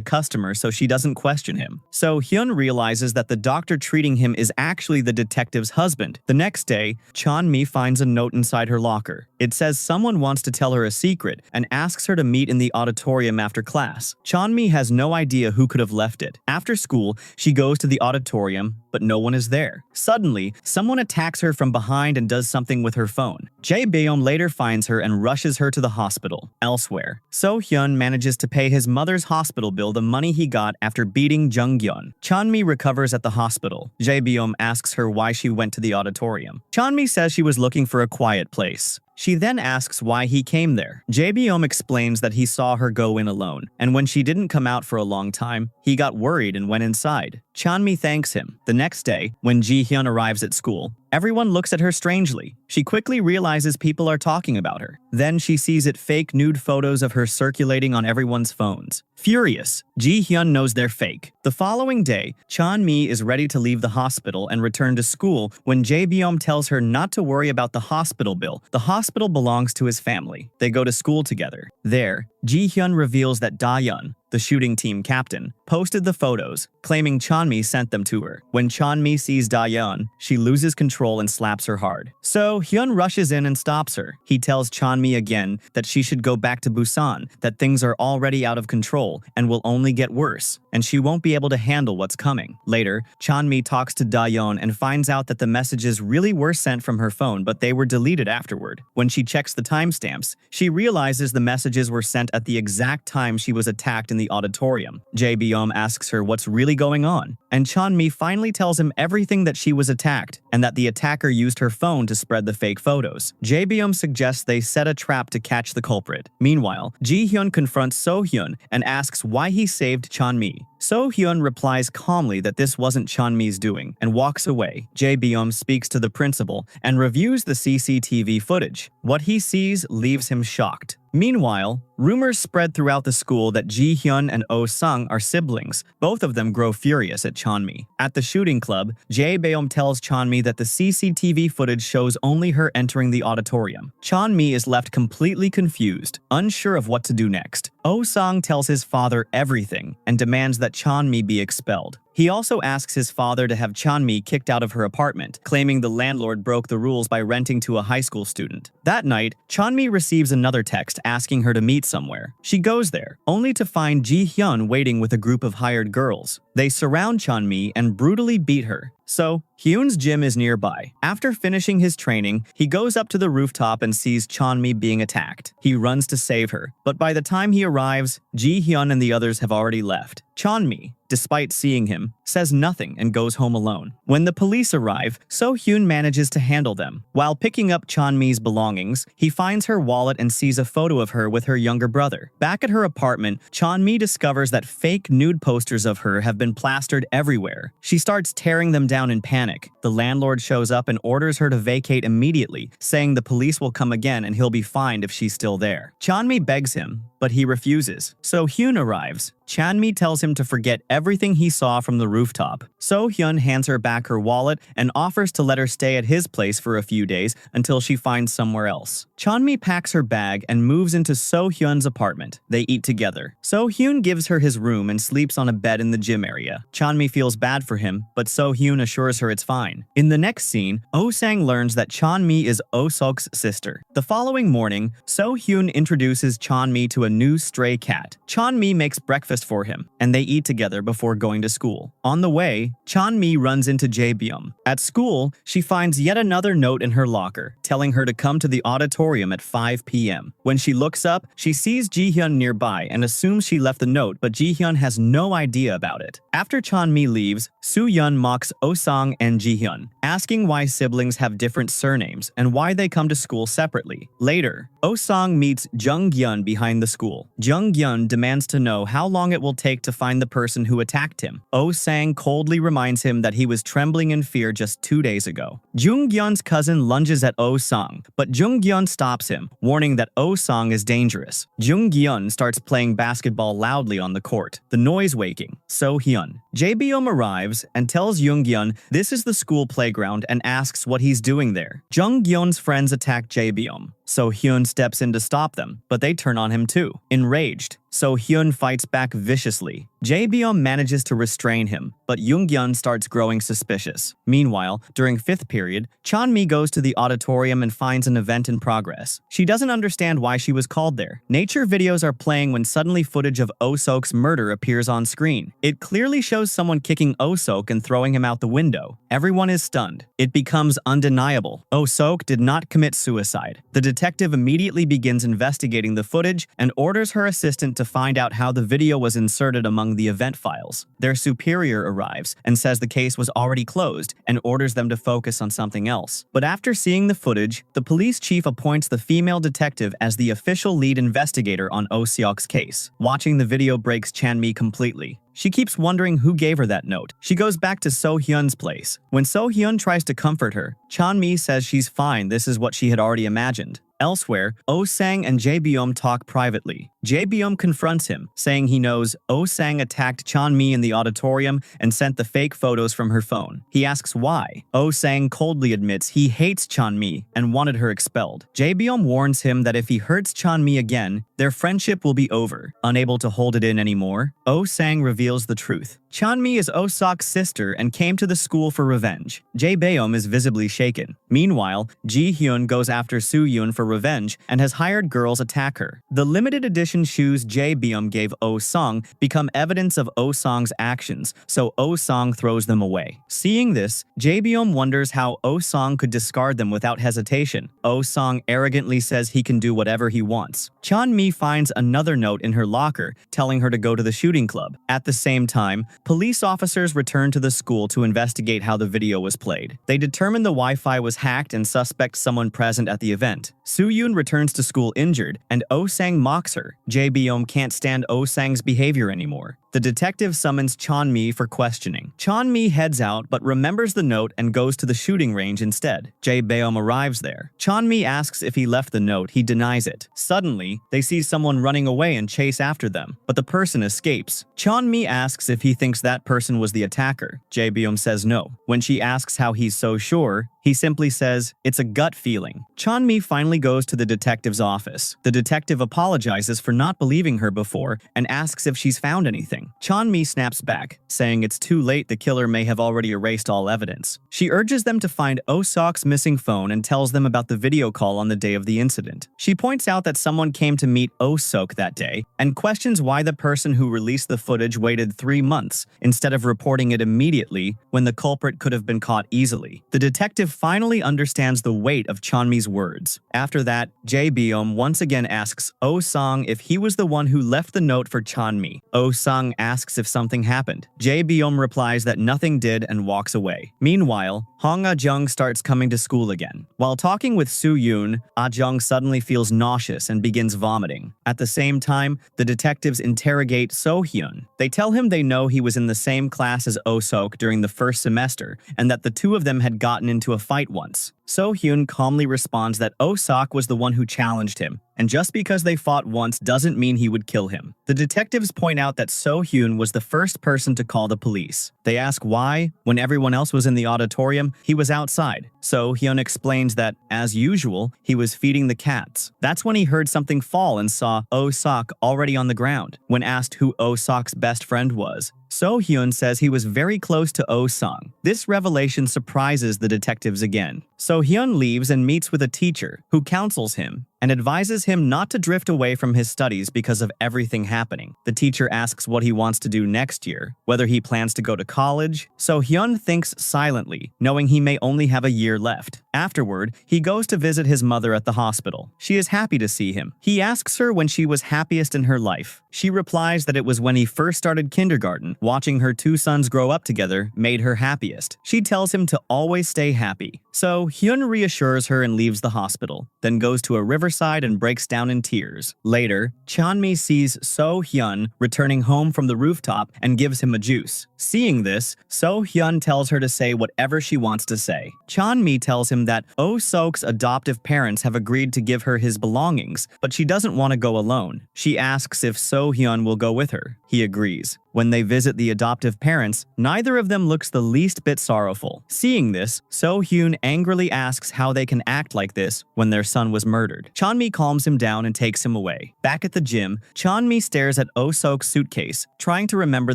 customer, so she doesn't question him. So-hyun realizes that the doctor treating him is actually the detective's husband. The next day, Chan-mi finds a note inside her locker. It says someone wants to tell her a secret and asks her to meet in the auditorium after class. Chan-mi has no idea who could have left it. After school, she goes to the auditorium, but no one is there. Suddenly, someone attacks her from behind and does something with her phone. Jae-beom later finds her and rushes her to the hospital. Elsewhere, So-hyun manages to pay his mother's hospital bill the money he got after beating Jung-gyun. Chan-mi recovers at the hospital. Jae-beom asks her why she went to the auditorium. Chan-mi says she was looking for a quiet place. She then asks why he came there. Jae-beom explains that he saw her go in alone, and when she didn't come out for a long time, he got worried and went inside. Chan-mi thanks him. The next day, when Ji-hyun arrives at school, everyone looks at her strangely. She quickly realizes people are talking about her. Then she sees fake nude photos of her circulating on everyone's phones. Furious, Ji-hyun knows they're fake. The following day, Chan-mi is ready to leave the hospital and return to school when Jae-beom tells her not to worry about the hospital bill. The hospital belongs to his family. They go to school together. There, Ji-hyun reveals that Da-yeon, the shooting team captain, posted the photos, claiming Chan-mi sent them to her. When Chan-mi sees Da-yeon, she loses control and slaps her hard. So Hyun rushes in and stops her. He tells Chan-mi again that she should go back to Busan, that things are already out of control and will only get worse, and she won't be able to handle what's coming. Later, Chan-mi talks to Da-yeon and finds out that the messages really were sent from her phone, but they were deleted afterward. When she checks the timestamps, she realizes the messages were sent at the exact time she was attacked in the auditorium. Jae-beom asks her what's really going on, and Chan-mi finally tells him everything, that she was attacked and that the attacker used her phone to spread the fake photos. Jae-beom suggests they set a trap to catch the culprit. Meanwhile, Ji-hyun confronts So-hyun and asks why he saved Chan-mi. So-hyun replies calmly that this wasn't Chan-mi's doing and walks away. Jae-beom speaks to the principal and reviews the CCTV footage. What he sees leaves him shocked. Meanwhile, rumors spread throughout the school that Ji-hyun and Oh-sung are siblings. Both of them grow furious at Chan-mi. At the shooting club, Jae-beom tells Chan-mi that the CCTV footage shows only her entering the auditorium. Chan-mi is left completely confused, unsure of what to do next. Oh-sung tells his father everything and demands that Chan-mi be expelled. He also asks his father to have Chan-mi kicked out of her apartment, claiming the landlord broke the rules by renting to a high school student. That night, Chan-mi receives another text asking her to meet somewhere. She goes there, only to find Ji-hyun waiting with a group of hired girls. They surround Chan-mi and brutally beat her. So, Hyun's gym is nearby. After finishing his training, he goes up to the rooftop and sees Chan-mi being attacked. He runs to save her, but by the time he arrives, Ji-hyun and the others have already left. Chan-mi, despite seeing him, says nothing and goes home alone. When the police arrive, So-hyun manages to handle them. While picking up Chanmi's belongings, he finds her wallet and sees a photo of her with her younger brother. Back at her apartment, Chanmi discovers that fake nude posters of her have been plastered everywhere. She starts tearing them down in panic. The landlord shows up and orders her to vacate immediately, saying the police will come again and he'll be fined if she's still there. Chanmi begs him, but he refuses. So-hyun arrives. Chanmi tells him to forget everything he saw from the rooftop. So-hyun hands her back her wallet and offers to let her stay at his place for a few days until she finds somewhere else. Chanmi packs her bag and moves into So-hyun's apartment. They eat together. So-hyun gives her his room and sleeps on a bed in the gym area. Chanmi feels bad for him, but So-hyun assures her it's fine. In the next scene, Oh-sang learns that Chanmi is Oh-sok's sister. The following morning, So-hyun introduces Chanmi to a new stray cat. Chanmi makes breakfast for him, and they eat together before going to school. On the way, Chanmi runs into Jae-byum. At school, she finds yet another note in her locker, telling her to come to the auditorium at 5 p.m. When she looks up, she sees Ji-hyun nearby and assumes she left the note, but Ji-hyun has no idea about it. After Chanmi leaves, Soo-yeon mocks Oh-sang and Ji-hyun, asking why siblings have different surnames and why they come to school separately. Later, Oh-sang meets Jung-gyun behind the school. Jung-gyun demands to know how long it will take to find the person who attacked him. Oh-sang coldly reminds him that he was trembling in fear just 2 days ago. Jung-gyun's cousin lunges at Oh-sang, but Jung-gyun stops him, warning that Oh-sang is dangerous. Jung-gyun starts playing basketball loudly on the court, the noise waking So-hyun. Jae-byum arrives and tells Jung-gyun this is the school playground and asks what he's doing there. Jung-gyun's friends attack Jae-byum. So-hyun steps in to stop them, but they turn on him too. Enraged, So-hyun fights back viciously. Jae-byum manages to restrain him, but Jung-gyun starts growing suspicious. Meanwhile, during 5th period, Chanmi goes to the auditorium and finds an event in progress. She doesn't understand why she was called there. Nature videos are playing when suddenly footage of Oh-sok's murder appears on screen. It clearly shows someone kicking Oh-sok and throwing him out the window. Everyone is stunned. It becomes undeniable. Oh-sok did not commit suicide. The detective immediately begins investigating the footage and orders her assistant to find out how the video was inserted among the event files. Their superior arrives and says the case was already closed and orders them to focus on something else. But after seeing the footage, the police chief appoints the female detective as the official lead investigator on Oh-seok's case. Watching the video breaks Chanmi completely. She keeps wondering who gave her that note. She goes back to So-hyun's place. When So-hyun tries to comfort her, Chanmi says she's fine, this is what she had already imagined. Elsewhere, Oh-sang and Jae-byum talk privately. Jae-byum confronts him, saying he knows Oh-sang attacked Chanmi in the auditorium and sent the fake photos from her phone. He asks why. Oh-sang coldly admits he hates Chanmi and wanted her expelled. Jae-byum warns him that if he hurts Chanmi again, their friendship will be over. Unable to hold it in anymore, Oh-sang reveals the truth. Chanmi is Oh-sok's sister and came to the school for revenge. Jae-byum is visibly shaken. Meanwhile, Ji-hyun goes after Soo-yeon for revenge and has hired girls attack her. The limited edition shoes Jae-byum gave Oh-sang become evidence of Oh-sang's actions, so Oh-sang throws them away. Seeing this, Jae-byum wonders how Oh-sang could discard them without hesitation. Oh-sang arrogantly says he can do whatever he wants. Chanmi finds another note in her locker telling her to go to the shooting club. At the same time, police officers return to the school to investigate how the video was played. They determine the Wi-Fi was hacked and suspect someone present at the event. Soo-yeon returns to school injured, and Oh-sang mocks her. Jae-byum can't stand Oh-sang's behavior anymore. The detective summons Chanmi for questioning. Chanmi heads out but remembers the note and goes to the shooting range instead. Jae-byum arrives there. Chanmi asks if he left the note, he denies it. Suddenly, they see someone running away and chase after them, but the person escapes. Chanmi asks if he thinks that person was the attacker. Jae-byum says no. When she asks how he's so sure, he simply says, "It's a gut feeling." Chanmi finally goes to the detective's office. The detective apologizes for not believing her before and asks if she's found anything. Chanmi snaps back, saying it's too late, the killer may have already erased all evidence. She urges them to find Oh-sok's missing phone and tells them about the video call on the day of the incident. She points out that someone came to meet Oh-sok that day and questions why the person who released the footage waited 3 months instead of reporting it immediately when the culprit could have been caught easily. The detective finally understands the weight of Chanmi's words. After that, Jae-byum once again asks Oh-sang if he was the one who left the note for Chanmi. Oh-sang Jung asks if something happened. Jae-byum replies that nothing did and walks away. Meanwhile, Hong Ah-jung starts coming to school again. While talking with Soo-yoon, Ah-jung suddenly feels nauseous and begins vomiting. At the same time, the detectives interrogate So-hyun. They tell him they know he was in the same class as Oh-sok during the first semester and that the two of them had gotten into a fight once. So-hyun calmly responds that Oh-sok was the one who challenged him, and just because they fought once doesn't mean he would kill him. The detectives point out that So-hyun was the first person to call the police. They ask why, when everyone else was in the auditorium, he was outside. So-hyun explains that, as usual, he was feeding the cats. That's when he heard something fall and saw Oh-sok already on the ground. When asked who Oh-sok's best friend was, So-hyun says he was very close to Oh-sung. This revelation surprises the detectives again. So-hyun leaves and meets with a teacher who counsels him and advises him not to drift away from his studies because of everything happening. The teacher asks what he wants to do next year, whether he plans to go to college. So-hyun thinks silently, knowing he may only have a year left. Afterward, he goes to visit his mother at the hospital. She is happy to see him. He asks her when she was happiest in her life. She replies that it was when he first started kindergarten. Watching her two sons grow up together made her happiest. She tells him to always stay happy. So Hyun reassures her and leaves the hospital, then goes to a riverside and breaks down in tears. Later, Chanmi sees So-hyun returning home from the rooftop and gives him a juice. Seeing this, So-hyun tells her to say whatever she wants to say. Chanmi tells him that Oh-sok's adoptive parents have agreed to give her his belongings, but she doesn't want to go alone. She asks if So-hyun will go with her. He agrees. When they visit the adoptive parents, neither of them looks the least bit sorrowful. Seeing this, So-hyun angrily asks how they can act like this when their son was murdered. Chanmi calms him down and takes him away. Back at the gym, Chanmi stares at Oh-sok's suitcase, trying to remember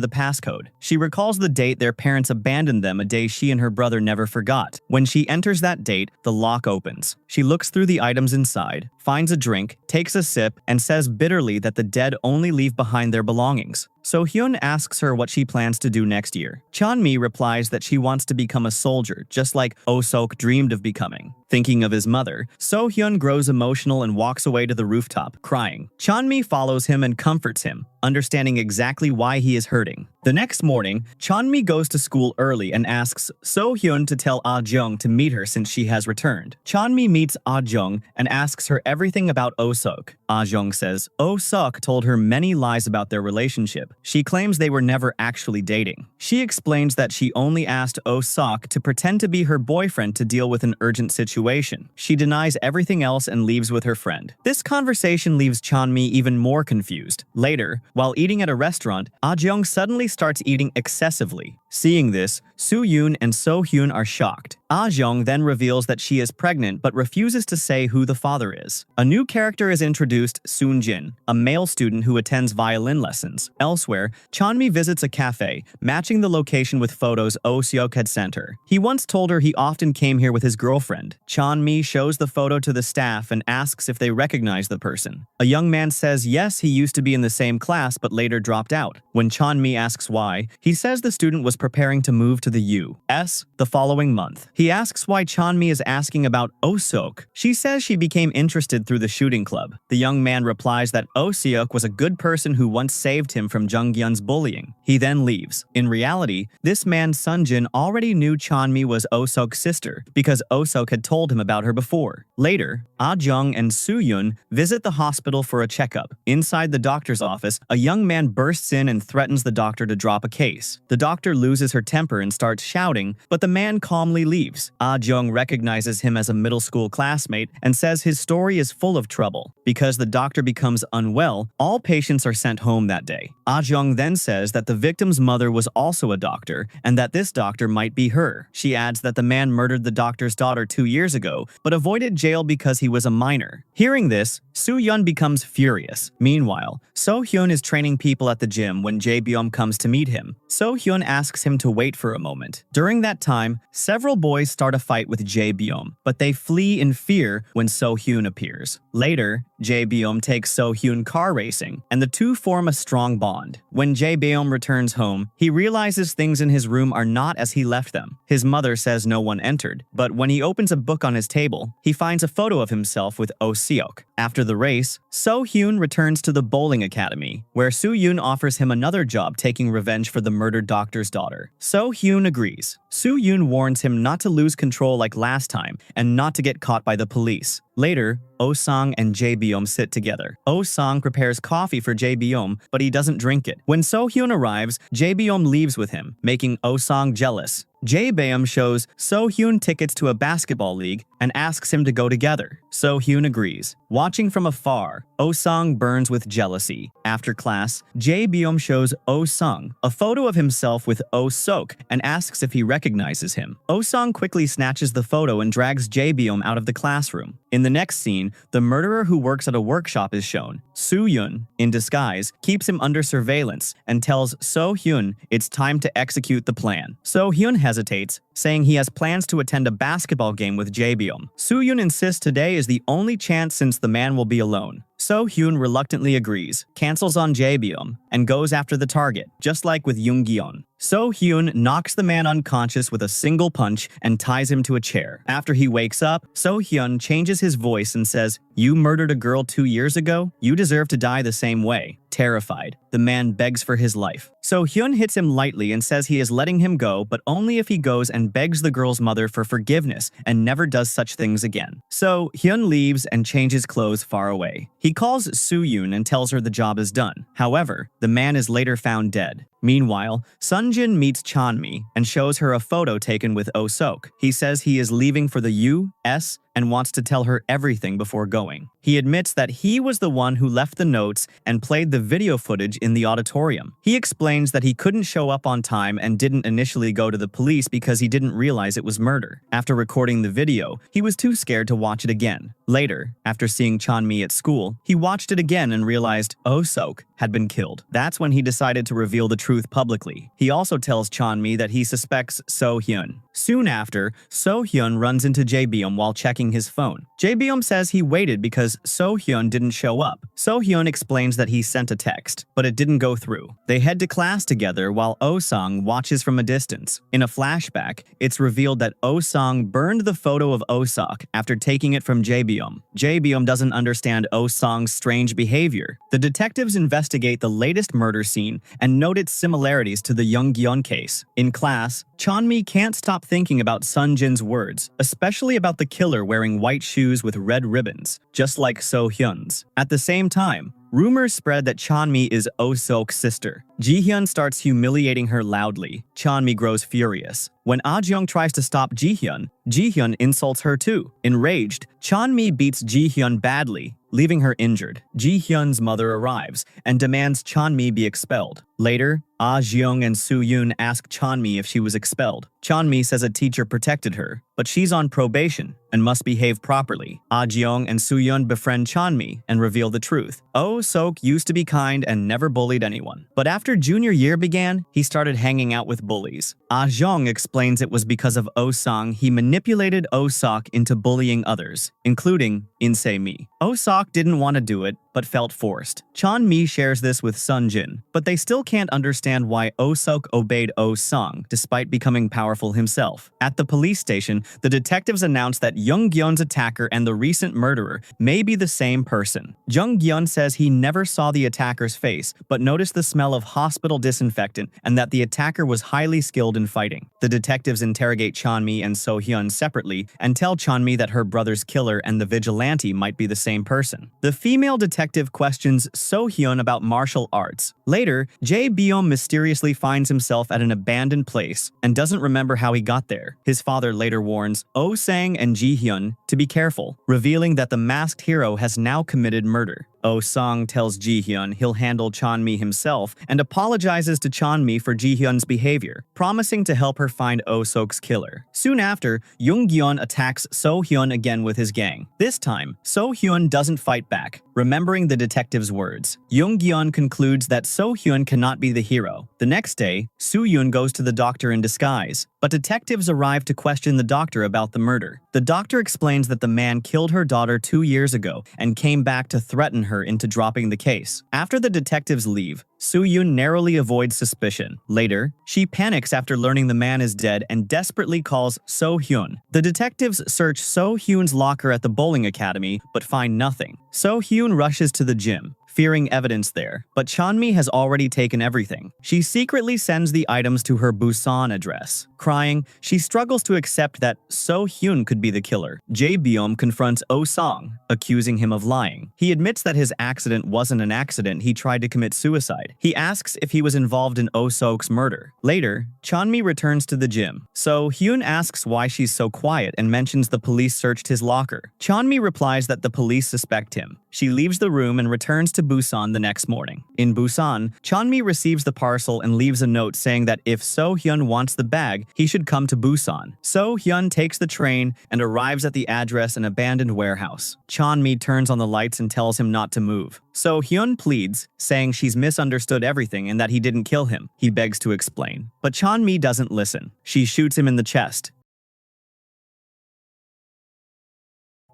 the passcode. She recalls the date their parents abandoned them, a day she and her brother never forgot. When she enters that date, the lock opens. She looks through the items inside, finds a drink, takes a sip, and says bitterly that the dead only leave behind their belongings. So Hyun asks her what she plans to do next year. Chanmi replies that she wants to become a soldier, just like Oh-sok dreamed of becoming. Thinking of his mother, So Hyun grows emotional and walks away to the rooftop, crying. Chanmi follows him and comforts him, understanding exactly why he is hurting. The next morning, Chanmi goes to school early and asks So Hyun to tell Ah-jung to meet her since she has returned. Chanmi meets Ah-jung and asks her everything about Oh-sok. Ah-jung says Oh-sok told her many lies about their relationship. She claims they were never actually dating. She explains that she only asked Oh-sok to pretend to be her boyfriend to deal with an urgent situation. She denies everything else and leaves with her friend. This conversation leaves Chanmi even more confused. Later, while eating at a restaurant, Ah-jung suddenly starts eating excessively. Seeing this, Soo-yoon and So-hyun are shocked. Ah-jung then reveals that she is pregnant but refuses to say who the father is. A new character is introduced, Soon-jin, a male student who attends violin lessons. Elsewhere, Chanmi visits a cafe, matching the location with photos Oh-seok had sent her. He once told her he often came here with his girlfriend. Chanmi shows the photo to the staff and asks if they recognize the person. A young man says yes, he used to be in the same class but later dropped out. When Chanmi asks why, he says the student was preparing to move to the U.S. the following month. He asks why Chanmi is asking about Oh-sok. She says she became interested through the shooting club. The young man replies that Oh-seok was a good person who once saved him from Jung-gyun's bullying. He then leaves. In reality, this man Sun-jin already knew Chanmi was Oh-sok's sister because Oh-sok had told him about her before. Later, Ah-jung and Soo-yoon visit the hospital for a checkup. Inside the doctor's office, a young man bursts in and threatens the doctor to drop a case. The doctor loses her temper and starts shouting, but the man calmly leaves. Ah-jung recognizes him as a middle school classmate and says his story is full of trouble. Because the doctor becomes unwell, all patients are sent home that day. Ah-jung then says that the victim's mother was also a doctor and that this doctor might be her. She adds that the man murdered the doctor's daughter 2 years ago, but avoided jail because he was a minor. Hearing this, Soo-yeon becomes furious. Meanwhile, So-hyun is training people at the gym when Jae-byum comes to meet him. So-hyun asks him to wait for a moment. During that time, several boys start a fight with Jae-byum, but they flee in fear when So-hyun appears. Later, Jae-beom takes So-hyun car racing, and the two form a strong bond. When Jae-beom returns home, he realizes things in his room are not as he left them. His mother says no one entered, but when he opens a book on his table, he finds a photo of himself with Oh Seok. After the race, So-hyun returns to the bowling academy, where Soo-yoon offers him another job taking revenge for the murdered doctor's daughter. So-hyun agrees. Soo-yoon warns him not to lose control like last time and not to get caught by the police. Later, Oh-sang and Jae-beom sit together. Oh-sang prepares coffee for Jae-beom, but he doesn't drink it. When So-hyun arrives, Jae-beom leaves with him, making Oh-sang jealous. Jae-beom shows So-hyun tickets to a basketball league and asks him to go together. So-hyun agrees. Watching from afar, Oh-sang burns with jealousy. After class, Jae-beom shows Oh-sang a photo of himself with Oh-sok and asks if he recognizes him. Oh-sang quickly snatches the photo and drags Jae-beom out of the classroom. In the next scene, the murderer who works at a workshop is shown. Soo-yoon, in disguise, keeps him under surveillance and tells So-hyun it's time to execute the plan. So-hyun hesitates, saying he has plans to attend a basketball game with Jae-beom. Soo-yoon insists today is the only chance since the man will be alone. So-hyun reluctantly agrees, cancels on Jae-beom, and goes after the target, just like with Yongan. So-hyun knocks the man unconscious with a single punch and ties him to a chair. After he wakes up, So-hyun changes his voice and says, "You murdered a girl 2 years ago? You deserve to die the same way." Terrified, the man begs for his life. So-hyun hits him lightly and says he is letting him go, but only if he goes and begs the girl's mother for forgiveness and never does such things again. So-hyun leaves and changes clothes far away. He calls Soo-yoon and tells her the job is done. However, the man is later found dead. Meanwhile, Sunjin meets Chanmi and shows her a photo taken with Oh-sok. He says he is leaving for the U.S. and wants to tell her everything before going. He admits that he was the one who left the notes and played the video footage in the auditorium. He explains that he couldn't show up on time and didn't initially go to the police because he didn't realize it was murder. After recording the video, he was too scared to watch it again. Later, after seeing Chanmi at school, he watched it again and realized Oh-sok had been killed. That's when he decided to reveal the truth publicly. He also tells Chanmi that he suspects So-hyun. Soon after, So-hyun runs into Jae-beom while checking his phone. Jae-beom says he waited because So-hyun didn't show up. So-hyun explains that he sent a text, but it didn't go through. They head to class together while Oh-sang watches from a distance. In a flashback, it's revealed that Oh-sang burned the photo of Oh-sok after taking it from Jae-beom. Jae-beom doesn't understand Oh-sang's strange behavior. The detectives investigate the latest murder scene and note its similarities to the Yongan case. In class, Chanmi can't stop thinking about Sunjin's words, especially about the killer wearing white shoes with red ribbons, just like So-hyun's. At the same time, rumors spread that Chanmi is Oh-sok's sister. Ji-hyun starts humiliating her loudly. Chanmi grows furious. When Ah-jeong tries to stop Ji-hyun, Ji-hyun insults her too. Enraged, Chanmi beats Ji-hyun badly, leaving her injured. Ji-hyun's mother arrives and demands Chanmi be expelled. Later, Ah-jeong and Soo-yoon ask Chanmi if she was expelled. Chanmi says a teacher protected her, but she's on probation and must behave properly. Ah-jeong and Soo-yoon befriend Chanmi and reveal the truth. Oh-sok used to be kind and never bullied anyone. But after junior year began, he started hanging out with bullies. Ah-jeong explains it was because of Oh-sang he manipulated Oh-sok into bullying others, including Insei-mi. Oh-sok didn't want to do it, but felt forced. Chanmi shares this with Sunjin, but they still can't understand why Oh-sok obeyed Oh-sang despite becoming powerful himself. At the police station, the detectives announce that Jung-gyun's attacker and the recent murderer may be the same person. Jung-gyun says he never saw the attacker's face, but noticed the smell of hospital disinfectant and that the attacker was highly skilled in fighting. The detectives interrogate Chanmi and So-hyun separately and tell Chanmi that her brother's killer and the vigilante might be the same person. The female detective questions So-hyun about martial arts. Later, Jae-beom mysteriously finds himself at an abandoned place and doesn't remember how he got there. His father later warns Oh-sang and Ji-hyun to be careful, revealing that the masked hero has now committed murder. Oh-sang tells Ji-hyun he'll handle Chanmi himself and apologizes to Chanmi for Ji-hyun's behavior, promising to help her find Oh-sok's killer. Soon after, Jung-gyun attacks So-hyun again with his gang. This time, So-hyun doesn't fight back. Remembering the detective's words, Jung-gyun concludes that So-hyun cannot be the hero. The next day, Soo-yoon goes to the doctor in disguise, but detectives arrive to question the doctor about the murder. The doctor explains that the man killed her daughter 2 years ago and came back to threaten her into dropping the case. After the detectives leave, Soo-yoon narrowly avoids suspicion. Later, she panics after learning the man is dead and desperately calls So-hyun. The detectives search So-hyun's locker at the bowling academy but find nothing. So-hyun rushes to the gym, fearing evidence there, but Chanmi has already taken everything. She secretly sends the items to her Busan address. Crying, she struggles to accept that So-hyun could be the killer. Jae-byum confronts Oh-song, accusing him of lying. He admits that his accident wasn't an accident, he tried to commit suicide. He asks if he was involved in Oh-sok's murder. Later, Chanmi returns to the gym. So-hyun asks why she's so quiet and mentions the police searched his locker. Chanmi replies that the police suspect him. She leaves the room and returns to Busan the next morning. In Busan, Chanmi receives the parcel and leaves a note saying that if So-hyun wants the bag, he should come to Busan. So-hyun takes the train and arrives at the address, an abandoned warehouse. Chanmi turns on the lights and tells him not to move. So-hyun pleads, saying she's misunderstood everything and that he didn't kill him. He begs to explain, but Chanmi doesn't listen. She shoots him in the chest.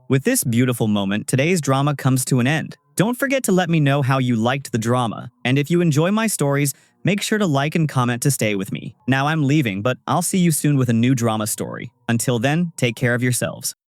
With this beautiful moment, today's drama comes to an end. Don't forget to let me know how you liked the drama, and if you enjoy my stories, make sure to like and comment to stay with me. Now I'm leaving, but I'll see you soon with a new drama story. Until then, take care of yourselves.